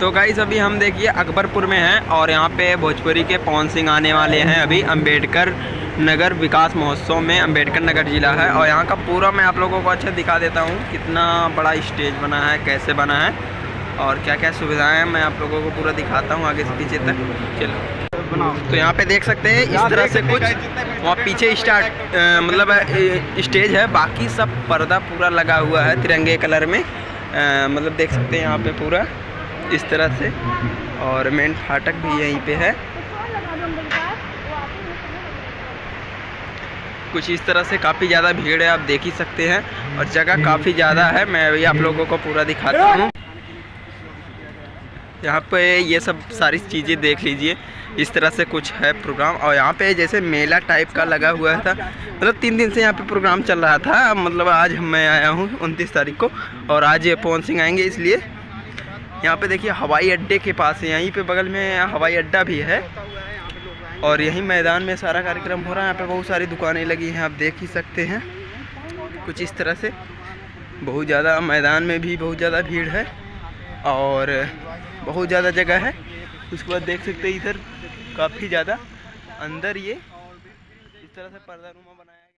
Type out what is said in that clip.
तो गाइस अभी हम देखिए अकबरपुर में हैं और यहाँ पे भोजपुरी के पवन सिंह आने वाले हैं। अभी अंबेडकर नगर विकास महोत्सव में अंबेडकर नगर जिला है और यहाँ का पूरा मैं आप लोगों को अच्छा दिखा देता हूँ कितना बड़ा स्टेज बना है, कैसे बना है और क्या क्या सुविधाएं हैं। मैं आप लोगों को पूरा दिखाता हूँ आगे से पीछे तक। चलो तो यहाँ पे देख सकते हैं इस तरह से कुछ वहाँ पीछे मतलब स्टेज है, बाकी सब पर्दा पूरा लगा हुआ है तिरंगे कलर में। मतलब देख सकते हैं यहाँ पे पूरा इस तरह से, और मेन फाटक भी यहीं पे है। कुछ इस तरह से काफ़ी ज़्यादा भीड़ है, आप देख ही सकते हैं, और जगह काफ़ी ज़्यादा है। मैं अभी आप लोगों को पूरा दिखाता हूँ। यहाँ पे ये सब सारी चीज़ें देख लीजिए, इस तरह से कुछ है प्रोग्राम। और यहाँ पे जैसे मेला टाइप का लगा हुआ था, मतलब 3 दिन से यहाँ पे प्रोग्राम चल रहा था। मतलब आज मैं आया हूँ 29 तारीख को, और आज ये पवन सिंह आएंगे, इसलिए यहाँ पे देखिए हवाई अड्डे के पास है, यहीं पे बगल में हवाई अड्डा भी है, और यहीं मैदान में सारा कार्यक्रम हो रहा है। यहाँ पे बहुत सारी दुकानें लगी हैं, आप देख ही सकते हैं। कुछ इस तरह से बहुत ज़्यादा मैदान में भी बहुत ज़्यादा भीड़ है और बहुत ज़्यादा जगह है। उसके बाद देख सकते हैं इधर काफ़ी ज़्यादा अंदर ये इस तरह से पर्दा नुमा बनाया